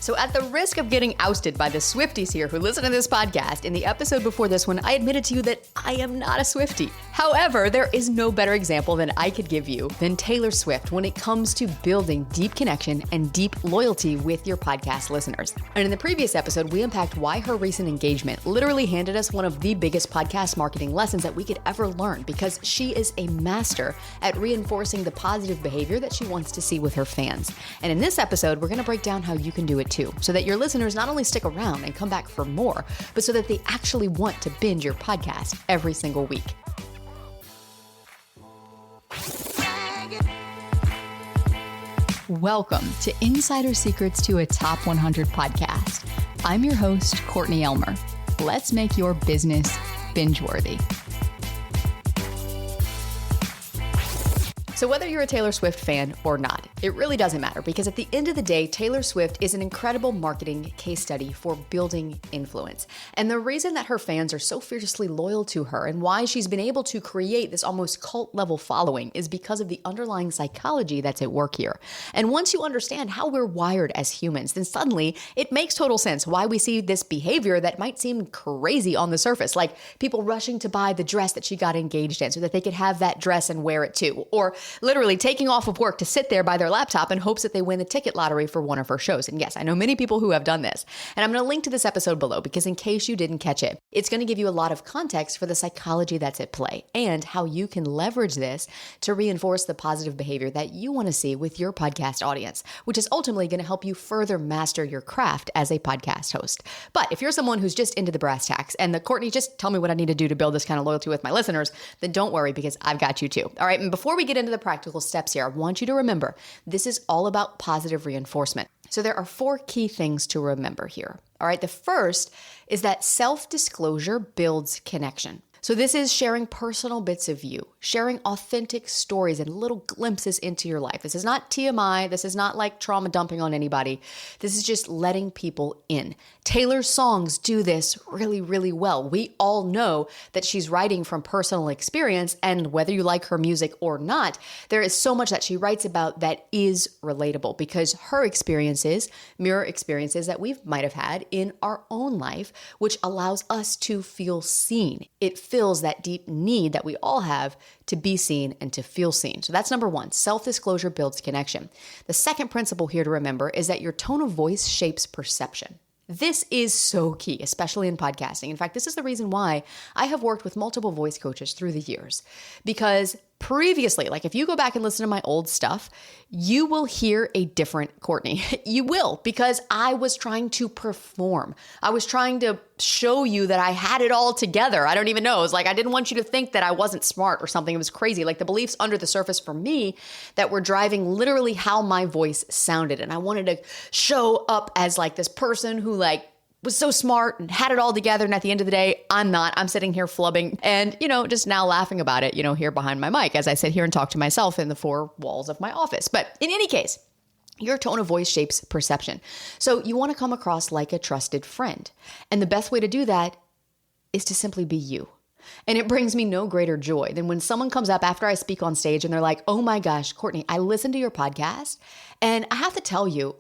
So at the risk of getting ousted by the Swifties here who listen to this podcast, in the episode before this one, I admitted to you that I am not a Swiftie. However, there is no better example than I could give you than Taylor Swift when it comes to building deep connection and deep loyalty with your podcast listeners. And in the previous episode, we unpacked why her recent engagement literally handed us one of the biggest podcast marketing lessons that we could ever learn, because she is a master at reinforcing the positive behavior that she wants to see with her fans. And in this episode, we're going to break down how you can do it too, so that your listeners not only stick around and come back for more, but so that they actually want to binge your podcast every single week. Welcome to Insider Secrets to a Top 100 podcast. I'm your host, Courtney Elmer. Let's make your business binge-worthy. So whether you're a Taylor Swift fan or not, it really doesn't matter, because at the end of the day, Taylor Swift is an incredible marketing case study for building influence. And the reason that her fans are so fiercely loyal to her and why she's been able to create this almost cult level following is because of the underlying psychology that's at work here. And once you understand how we're wired as humans, then suddenly it makes total sense why we see this behavior that might seem crazy on the surface, like people rushing to buy the dress that she got engaged in so that they could have that dress and wear it too, or literally taking off of work to sit there by their laptop in hopes that they win the ticket lottery for one of her shows. And yes, I know many people who have done this. And I'm going to link to this episode below, because in case you didn't catch it, it's going to give you a lot of context for the psychology that's at play and how you can leverage this to reinforce the positive behavior that you want to see with your podcast audience, which is ultimately going to help you further master your craft as a podcast host. But if you're someone who's just into the brass tacks and the Courtney, just tell me what I need to do to build this kind of loyalty with my listeners, then don't worry, because I've got you too. All right. And before we get into the practical steps here, I want you to remember this is all about positive reinforcement. So there are 4 key things to remember here. All right. The first is that self-disclosure builds connection. So this is sharing personal bits of you, sharing authentic stories and little glimpses into your life. This is not TMI. This is not like trauma dumping on anybody. This is just letting people in. Taylor's songs do this really, really well. We all know that she's writing from personal experience, and whether you like her music or not, there is so much that she writes about that is relatable, because her experiences mirror experiences that we might have had in our own life, which allows us to feel seen. It fills that deep need that we all have to be seen and to feel seen. So that's number 1. Self-disclosure builds connection. The second principle here to remember is that your tone of voice shapes perception. This is so key, especially in podcasting. In fact, this is the reason why I have worked with multiple voice coaches through the years, because previously, like if you go back and listen to my old stuff, you will hear a different Courtney. You will, because I was trying to perform. I was trying to show you that I had it all together. I don't even know. It was like, I didn't want you to think that I wasn't smart or something. It was crazy. Like the beliefs under the surface for me that were driving literally how my voice sounded. And I wanted to show up as like this person who was so smart and had it all together. And at the end of the day, I'm not. I'm sitting here flubbing and, just now laughing about it, here behind my mic as I sit here and talk to myself in the 4 walls of my office. But in any case, your tone of voice shapes perception. So you want to come across like a trusted friend. And the best way to do that is to simply be you. And it brings me no greater joy than when someone comes up after I speak on stage and they're like, oh my gosh, Courtney, I listened to your podcast. And I have to tell you,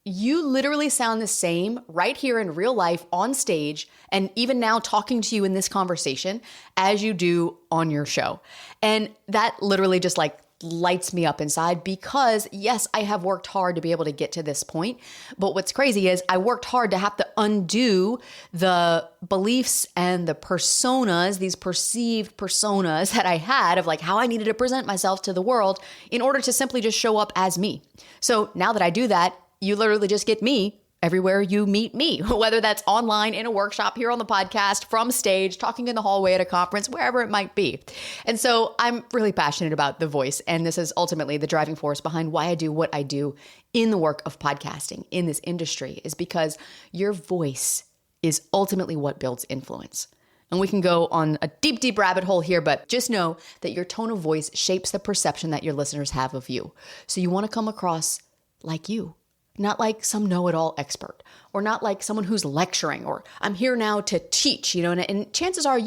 you literally sound the same right here in real life on stage, and even now talking to you in this conversation, as you do on your show. And that literally just lights me up inside, because yes, I have worked hard to be able to get to this point. But what's crazy is I worked hard to have to undo the beliefs and the personas, these perceived personas that I had of how I needed to present myself to the world in order to simply just show up as me. So now that I do that, you literally just get me everywhere you meet me, whether that's online, in a workshop, here on the podcast, from stage, talking in the hallway at a conference, wherever it might be. And so I'm really passionate about the voice. And this is ultimately the driving force behind why I do what I do in the work of podcasting in this industry, is because your voice is ultimately what builds influence. And we can go on a deep, deep rabbit hole here, but just know that your tone of voice shapes the perception that your listeners have of you. So you want to come across like you. Not like some know-it-all expert, or not like someone who's lecturing, or I'm here now to teach, and chances are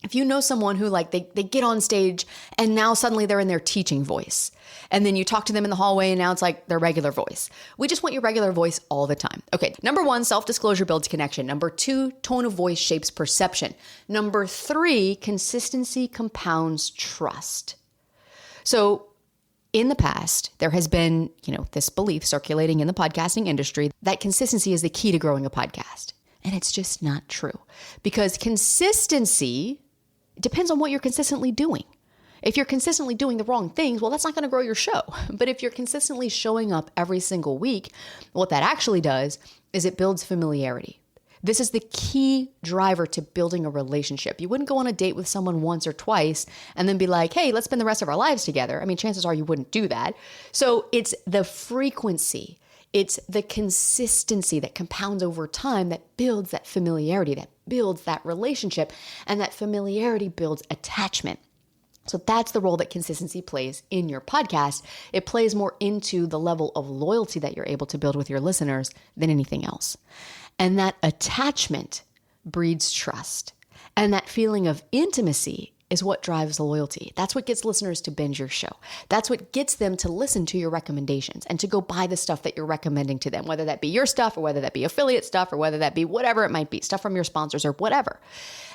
If you know someone who like they get on stage and now suddenly they're in their teaching voice, and then you talk to them in the hallway and now it's like their regular voice. We just want your regular voice all the time. Okay, number 1, self-disclosure builds connection. Number 2, tone of voice shapes perception. Number 3, consistency compounds trust. So in the past, there has been, this belief circulating in the podcasting industry that consistency is the key to growing a podcast. And it's just not true, because consistency depends on what you're consistently doing. If you're consistently doing the wrong things, well, that's not going to grow your show. But if you're consistently showing up every single week, what that actually does is it builds familiarity. This is the key driver to building a relationship. You wouldn't go on a date with someone once or twice and then be like, hey, let's spend the rest of our lives together. I mean, chances are you wouldn't do that. So it's the frequency, it's the consistency that compounds over time that builds that familiarity, that builds that relationship, and that familiarity builds attachment. So that's the role that consistency plays in your podcast. It plays more into the level of loyalty that you're able to build with your listeners than anything else. And that attachment breeds trust. And that feeling of intimacy is what drives loyalty. That's what gets listeners to binge your show. That's what gets them to listen to your recommendations and to go buy the stuff that you're recommending to them, whether that be your stuff or whether that be affiliate stuff or whether that be whatever it might be, stuff from your sponsors or whatever.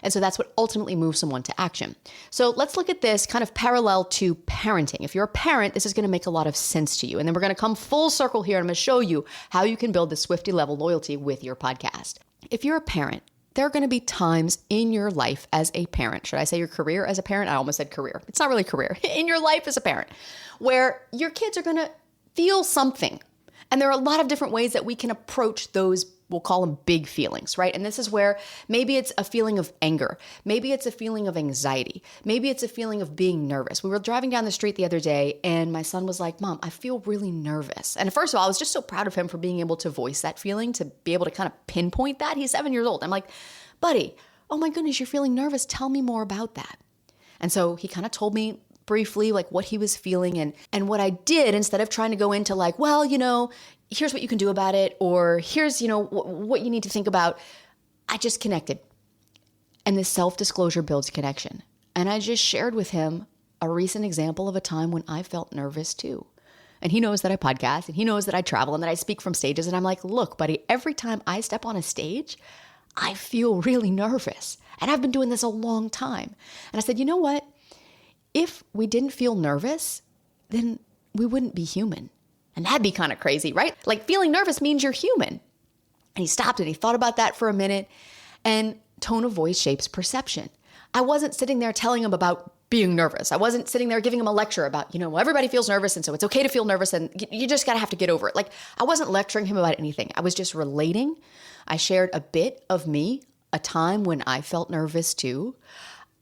And so that's what ultimately moves someone to action. So let's look at this kind of parallel to parenting. If you're a parent, this is going to make a lot of sense to you. And then we're going to come full circle here and I'm going to show you how you can build the Swiftie-Level loyalty with your podcast. If you're a parent, there are going to be times in your life as a parent, should I say your career as a parent? I almost said career. It's not really career. In your life as a parent, where your kids are going to feel something. And there are a lot of different ways that we can approach those, we'll call them big feelings, right? And this is where maybe it's a feeling of anger. Maybe it's a feeling of anxiety. Maybe it's a feeling of being nervous. We were driving down the street the other day and my son was like, Mom, I feel really nervous. And first of all, I was just so proud of him for being able to voice that feeling, to be able to kind of pinpoint that. He's 7 years old. I'm like, buddy, oh my goodness, you're feeling nervous. Tell me more about that. And so he kind of told me briefly like what he was feeling and what I did, instead of trying to go into like, well, here's what you can do about it, or here's, what you need to think about. I just connected. And this self-disclosure builds connection. And I just shared with him a recent example of a time when I felt nervous too. And he knows that I podcast and he knows that I travel and that I speak from stages. And I'm like, look, buddy, every time I step on a stage, I feel really nervous. And I've been doing this a long time. And I said, you know what? If we didn't feel nervous, then we wouldn't be human. And that'd be kind of crazy, right? Like feeling nervous means you're human. And he stopped and he thought about that for a minute. And tone of voice shapes perception. I wasn't sitting there telling him about being nervous. I wasn't sitting there giving him a lecture about, everybody feels nervous and so it's okay to feel nervous and you just gotta have to get over it. Like I wasn't lecturing him about anything. I was just relating. I shared a bit of me, a time when I felt nervous too.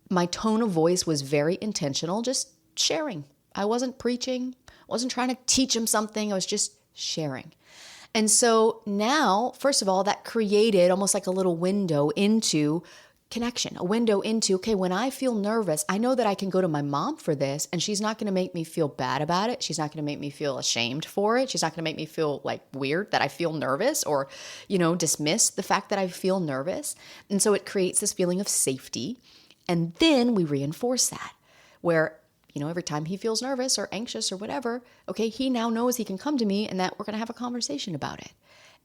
My tone of voice was very intentional, just sharing. I wasn't preaching. I wasn't trying to teach him something. I was just sharing. And so now, first of all, that created almost like a little window into connection, a window into, okay, when I feel nervous, I know that I can go to my mom for this and she's not going to make me feel bad about it. She's not going to make me feel ashamed for it. She's not going to make me feel like weird that I feel nervous or, dismiss the fact that I feel nervous. And so it creates this feeling of safety. And then we reinforce that where, every time he feels nervous or anxious or whatever, okay, he now knows he can come to me and that we're going to have a conversation about it.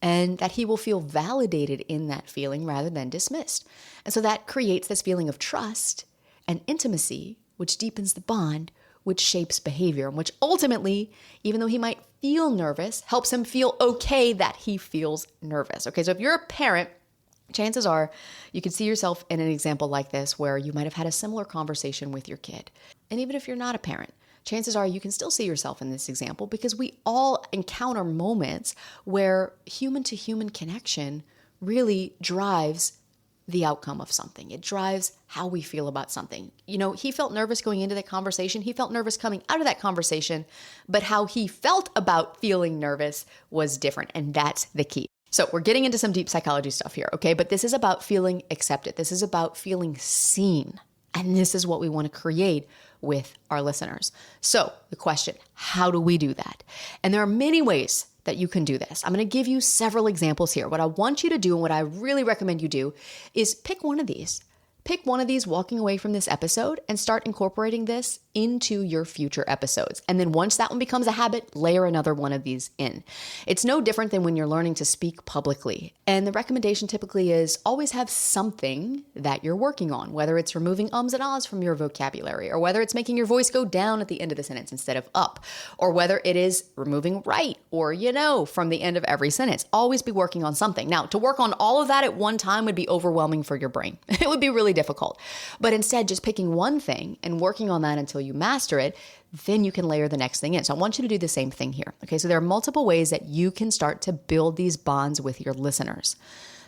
And that he will feel validated in that feeling rather than dismissed. And so that creates this feeling of trust and intimacy, which deepens the bond, which shapes behavior, and which ultimately, even though he might feel nervous, helps him feel okay that he feels nervous. Okay, so if you're a parent, chances are you can see yourself in an example like this where you might have had a similar conversation with your kid. And even if you're not a parent, chances are you can still see yourself in this example because we all encounter moments where human-to-human connection really drives the outcome of something. It drives how we feel about something. He felt nervous going into that conversation. He felt nervous coming out of that conversation, but how he felt about feeling nervous was different. And that's the key. So we're getting into some deep psychology stuff here, okay? But this is about feeling accepted. This is about feeling seen. And this is what we want to create with our listeners. So the question, how do we do that? And there are many ways that you can do this. I'm going to give you several examples here. What I want you to do and what I really recommend you do is pick one of these. Pick one of these walking away from this episode and start incorporating this into your future episodes. And then once that one becomes a habit, layer another one of these in. It's no different than when you're learning to speak publicly. And the recommendation typically is always have something that you're working on, whether it's removing ums and ahs from your vocabulary, or whether it's making your voice go down at the end of the sentence instead of up, or whether it is removing right or from the end of every sentence. Always be working on something. Now, to work on all of that at one time would be overwhelming for your brain. It would be really difficult. But instead, just picking one thing and working on that until you master it, then you can layer the next thing in. So I want you to do the same thing here. Okay, so there are multiple ways that you can start to build these bonds with your listeners.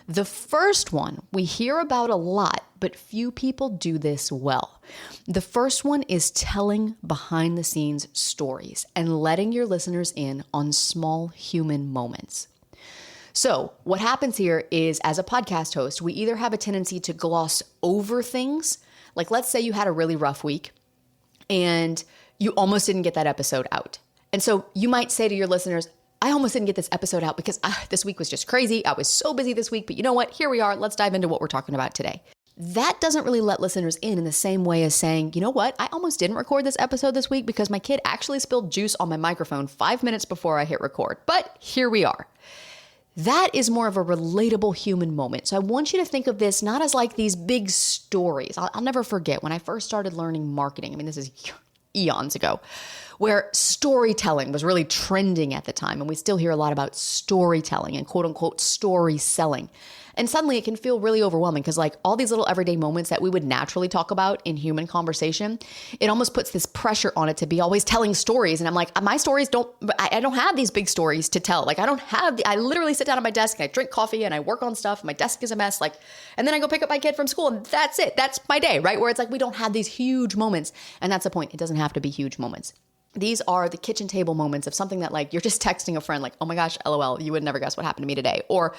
The first one we hear about a lot, but few people do this well. The first one is telling behind the scenes stories and letting your listeners in on small human moments. So what happens here is, as a podcast host, we either have a tendency to gloss over things. Like, let's say you had a really rough week and you almost didn't get that episode out. And so you might say to your listeners, I almost didn't get this episode out because this week was just crazy. I was so busy this week, but you know what? Here we are. Let's dive into what we're talking about today. That doesn't really let listeners in the same way as saying, you know what? I almost didn't record this episode this week because my kid actually spilled juice on my microphone 5 minutes before I hit record. But here we are. That is more of a relatable human moment. So I want you to think of this not as like these big stories. I'll never forget when I first started learning marketing. I mean, this is eons ago, where storytelling was really trending at the time. And we still hear a lot about storytelling and quote unquote story selling. And suddenly it can feel really overwhelming because like all these little everyday moments that we would naturally talk about in human conversation, it almost puts this pressure on it to be always telling stories. And I'm like, my stories I don't have these big stories to tell. Like I literally sit down at my desk and I drink coffee and I work on stuff. My desk is a mess. And then I go pick up my kid from school and that's it. That's my day, right? Where it's like, we don't have these huge moments. And that's the point. It doesn't have to be huge moments. These are the kitchen table moments of something that like you're just texting a friend like, oh my gosh, LOL, you would never guess what happened to me today. Or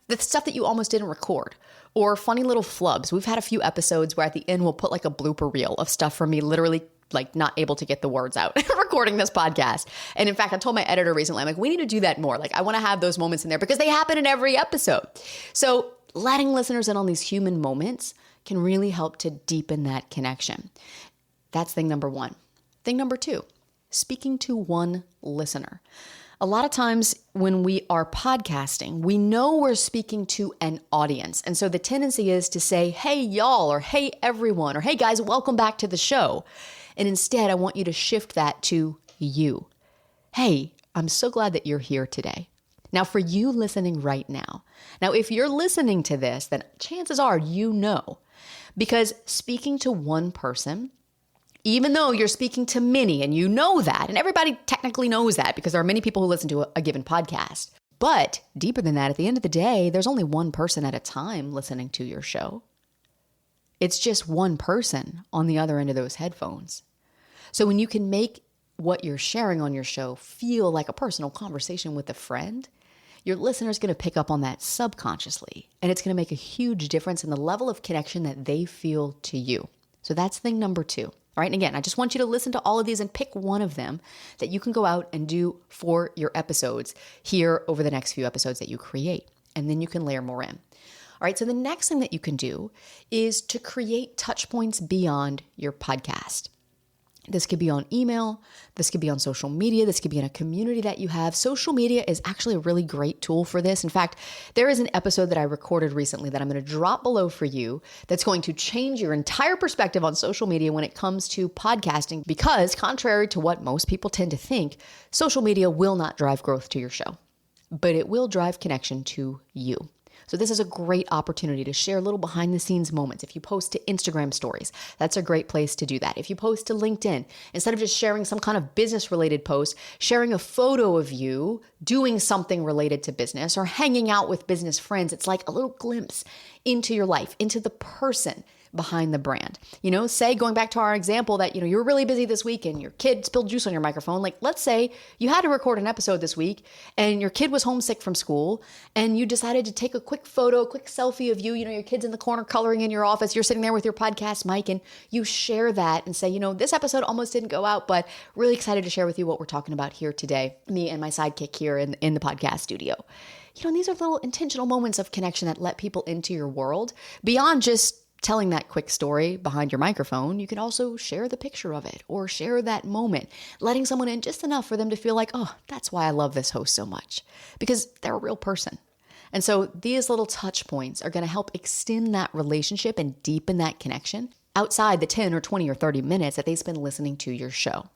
the stuff that you almost didn't record. Or funny little flubs. We've had a few episodes where at the end we'll put like a blooper reel of stuff from me literally like not able to get the words out recording this podcast. And in fact, I told my editor recently, I'm like, we need to do that more. Like I want to have those moments in there because they happen in every episode. So letting listeners in on these human moments can really help to deepen that connection. That's thing number one. Thing number two. Speaking to one listener. A lot of times when we are podcasting, we know we're speaking to an audience. And so the tendency is to say, hey, y'all, or hey, everyone, or hey, guys, welcome back to the show. And instead, I want you to shift that to you. Hey, I'm so glad that you're here today. Now, for you listening right now. Now, if you're listening to this, then chances are you know. Because speaking to one person, even though you're speaking to many and you know that, and everybody technically knows that because there are many people who listen to a given podcast. But deeper than that, at the end of the day, there's only one person at a time listening to your show. It's just one person on the other end of those headphones. So when you can make what you're sharing on your show feel like a personal conversation with a friend, your listener's going to pick up on that subconsciously. And it's going to make a huge difference in the level of connection that they feel to you. So that's thing number two. All right. And again, I just want you to listen to all of these and pick one of them that you can go out and do for your episodes here over the next few episodes that you create. And then you can layer more in. All right. So the next thing that you can do is to create touch points beyond your podcast. This could be on email. This could be on social media. This could be in a community that you have. Social media is actually a really great tool for this. In fact, there is an episode that I recorded recently that I'm going to drop below for you that's going to change your entire perspective on social media when it comes to podcasting, because contrary to what most people tend to think, social media will not drive growth to your show, but it will drive connection to you. So this is a great opportunity to share little behind the scenes moments. If you post to Instagram stories, that's a great place to do that. If you post to LinkedIn, instead of just sharing some kind of business related post, sharing a photo of you doing something related to business or hanging out with business friends, it's like a little glimpse into your life, into the person behind the brand. Say going back to our example that, you're really busy this week and your kid spilled juice on your microphone. Like, let's say you had to record an episode this week and your kid was homesick from school and you decided to take a quick photo, a quick selfie of you, your kid's in the corner coloring in your office. You're sitting there with your podcast mic and you share that and say, this episode almost didn't go out, but really excited to share with you what we're talking about here today. Me and my sidekick here in the podcast studio. These are little intentional moments of connection that let people into your world beyond just telling that quick story behind your microphone, you can also share the picture of it or share that moment, letting someone in just enough for them to feel like, oh, that's why I love this host so much, because they're a real person. And so these little touch points are going to help extend that relationship and deepen that connection outside the 10 or 20 or 30 minutes that they spend listening to your show.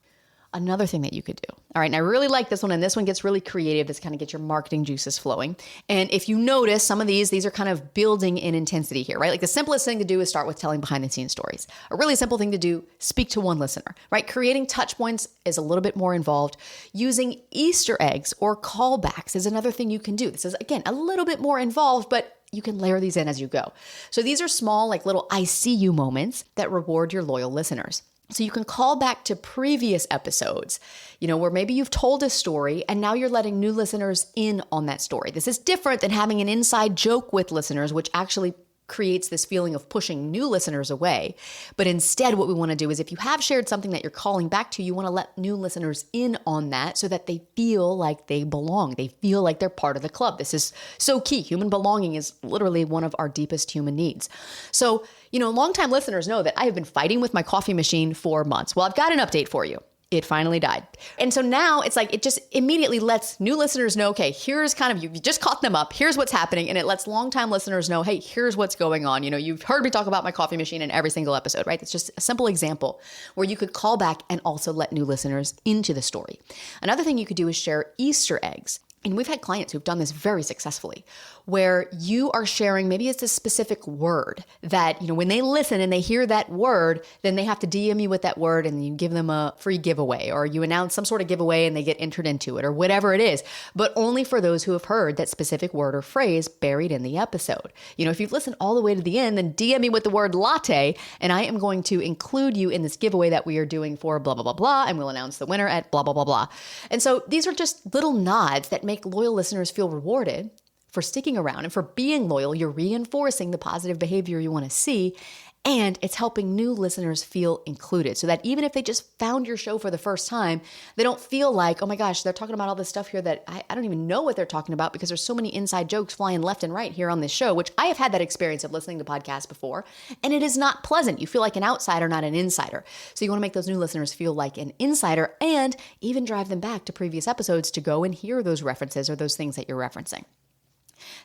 Another thing that you could do. All right, and I really like this one, and this one gets really creative. This kind of gets your marketing juices flowing. And if you notice, some of these are kind of building in intensity here, right? Like the simplest thing to do is start with telling behind the scenes stories. A really simple thing to do, speak to one listener, right? Creating touch points is a little bit more involved. Using Easter eggs or callbacks is another thing you can do. This is, again, a little bit more involved, but you can layer these in as you go. So these are small, like little I see you moments that reward your loyal listeners. So you can call back to previous episodes, where maybe you've told a story and now you're letting new listeners in on that story. This is different than having an inside joke with listeners, which actually creates this feeling of pushing new listeners away. But instead, what we want to do is if you have shared something that you're calling back to, you want to let new listeners in on that so that they feel like they belong. They feel like they're part of the club. This is so key. Human belonging is literally one of our deepest human needs. So, longtime listeners know that I have been fighting with my coffee machine for months. Well, I've got an update for you. It finally died. And so now it's like, it just immediately lets new listeners know, okay, here's kind of, you just caught them up. Here's what's happening. And it lets longtime listeners know, hey, here's what's going on. You've heard me talk about my coffee machine in every single episode, right? It's just a simple example where you could call back and also let new listeners into the story. Another thing you could do is share Easter eggs. And we've had clients who've done this very successfully, where you are sharing, maybe it's a specific word that, when they listen and they hear that word, then they have to DM you with that word and you give them a free giveaway, or you announce some sort of giveaway and they get entered into it, or whatever it is, but only for those who have heard that specific word or phrase buried in the episode. If you've listened all the way to the end, then DM me with the word latte, and I am going to include you in this giveaway that we are doing for blah, blah, blah, blah, and we'll announce the winner at blah, blah, blah, blah. And so these are just little nods that make loyal listeners feel rewarded for sticking around and for being loyal. You're reinforcing the positive behavior you want to see, and it's helping new listeners feel included so that even if they just found your show for the first time, they don't feel like, oh my gosh, they're talking about all this stuff here that I don't even know what they're talking about because there's so many inside jokes flying left and right here on this show, which I have had that experience of listening to podcasts before, and it is not pleasant. You feel like an outsider, not an insider. So you want to make those new listeners feel like an insider and even drive them back to previous episodes to go and hear those references or those things that you're referencing.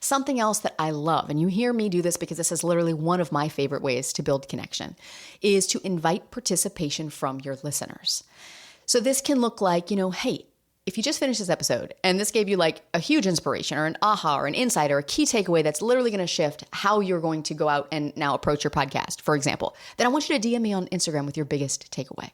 Something else that I love, and you hear me do this because this is literally one of my favorite ways to build connection, is to invite participation from your listeners. So this can look like, hey, if you just finished this episode and this gave you like a huge inspiration or an aha or an insight or a key takeaway that's literally going to shift how you're going to go out and now approach your podcast, for example, then I want you to DM me on Instagram with your biggest takeaway.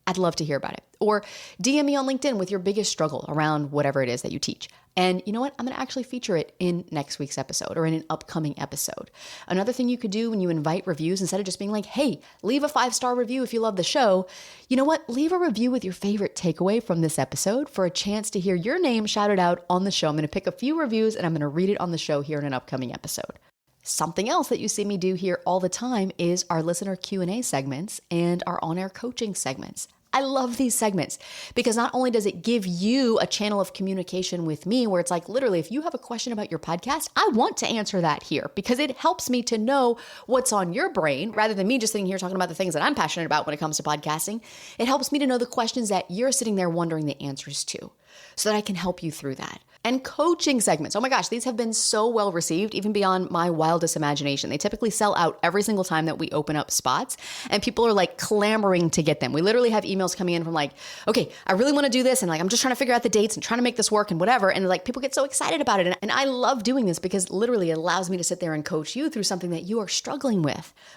I'd love to hear about it. Or DM me on LinkedIn with your biggest struggle around whatever it is that you teach. And you know what? I'm going to actually feature it in next week's episode or in an upcoming episode. Another thing you could do when you invite reviews, instead of just being like, hey, leave a 5-star review if you love the show, you know what? Leave a review with your favorite takeaway from this episode for a chance to hear your name shouted out on the show. I'm going to pick a few reviews and I'm going to read it on the show here in an upcoming episode. Something else that you see me do here all the time is our listener Q&A segments and our on-air coaching segments. I love these segments because not only does it give you a channel of communication with me where it's like, literally, if you have a question about your podcast, I want to answer that here because it helps me to know what's on your brain rather than me just sitting here talking about the things that I'm passionate about when it comes to podcasting. It helps me to know the questions that you're sitting there wondering the answers to so that I can help you through that. And coaching segments. Oh my gosh, these have been so well received, even beyond my wildest imagination. They typically sell out every single time that we open up spots, and people are like clamoring to get them. We literally have emails coming in from like, okay, I really want to do this, and like I'm just trying to figure out the dates and trying to make this work and whatever. And like people get so excited about it. And I love doing this because literally it allows me to sit there and coach you through something that you are struggling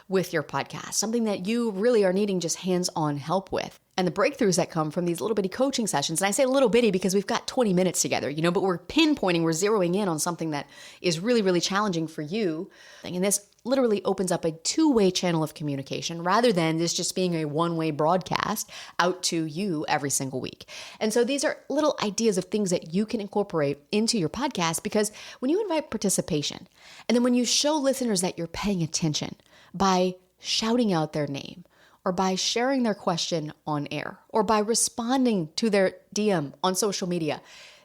with your podcast, something that you really are needing just hands-on help with. And the breakthroughs that come from these little bitty coaching sessions, and I say little bitty because we've got 20 minutes together, but we're pinpointing, we're zeroing in on something that is really, really challenging for you. And this literally opens up a two-way channel of communication rather than this just being a one-way broadcast out to you every single week. And so these are little ideas of things that you can incorporate into your podcast because when you invite participation, and then when you show listeners that you're paying attention by shouting out their name, or by sharing their question on air, or by responding to their DM on social media,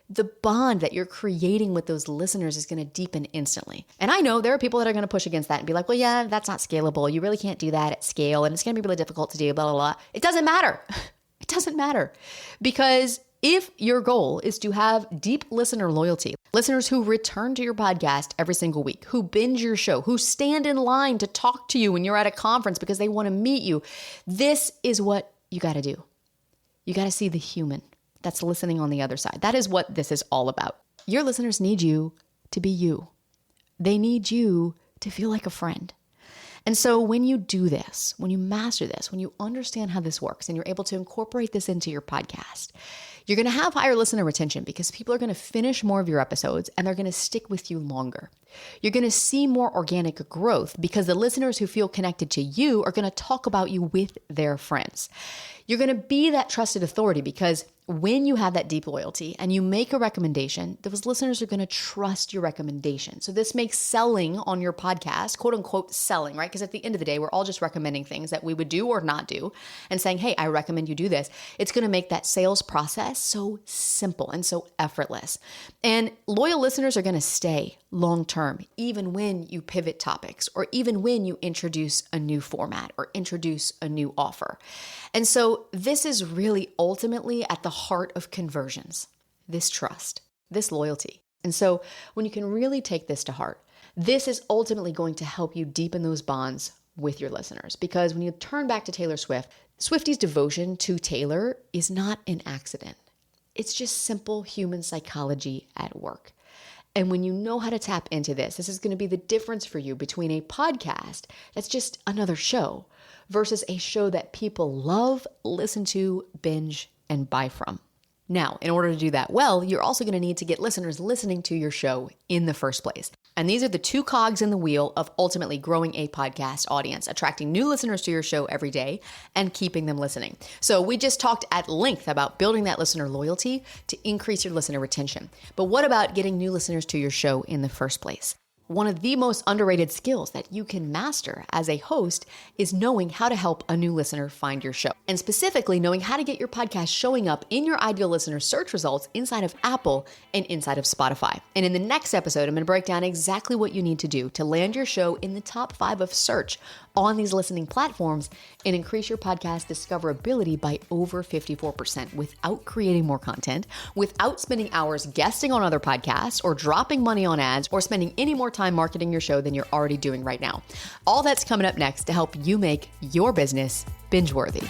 the bond that you're creating with those listeners is going to deepen instantly. And I know there are people that are going to push against that and be like, well, yeah, that's not scalable. You really can't do that at scale. And it's going to be really difficult to do, blah, blah, blah. It doesn't matter. It doesn't matter. Because if your goal is to have deep listener loyalty, listeners who return to your podcast every single week, who binge your show, who stand in line to talk to you when you're at a conference because they want to meet you, this is what you got to do. You got to see the human that's listening on the other side. That is what this is all about. Your listeners need you to be you. They need you to feel like a friend. And so when you do this, when you master this, when you understand how this works and you're able to incorporate this into your podcast, you're going to have higher listener retention because people are going to finish more of your episodes and they're going to stick with you longer. You're going to see more organic growth because the listeners who feel connected to you are going to talk about you with their friends. You're going to be that trusted authority because when you have that deep loyalty and you make a recommendation, those listeners are going to trust your recommendation. So this makes selling on your podcast, quote unquote selling, right? Because at the end of the day, we're all just recommending things that we would do or not do and saying, hey, I recommend you do this. It's going to make that sales process so simple and so effortless. And loyal listeners are going to stay long term, even when you pivot topics or even when you introduce a new format or introduce a new offer. And so this is really ultimately at the heart of conversions, this trust, this loyalty. And so when you can really take this to heart, this is ultimately going to help you deepen those bonds with your listeners. Because when you turn back to Taylor Swift, Swifties' devotion to Taylor is not an accident. It's just simple human psychology at work. And when you know how to tap into this, this is going to be the difference for you between a podcast that's just another show versus a show that people love, listen to, binge, and buy from. Now, in order to do that well, you're also going to need to get listeners listening to your show in the first place. And these are the two cogs in the wheel of ultimately growing a podcast audience, attracting new listeners to your show every day and keeping them listening. So we just talked at length about building that listener loyalty to increase your listener retention. But what about getting new listeners to your show in the first place? One of the most underrated skills that you can master as a host is knowing how to help a new listener find your show. And specifically, knowing how to get your podcast showing up in your ideal listener search results inside of Apple and inside of Spotify. And in the next episode, I'm going to break down exactly what you need to do to land your show in the top 5 of search on these listening platforms and increase your podcast discoverability by over 54% without creating more content, without spending hours guesting on other podcasts or dropping money on ads or spending any more time marketing your show than you're already doing right now. All that's coming up next to help you make your business binge-worthy.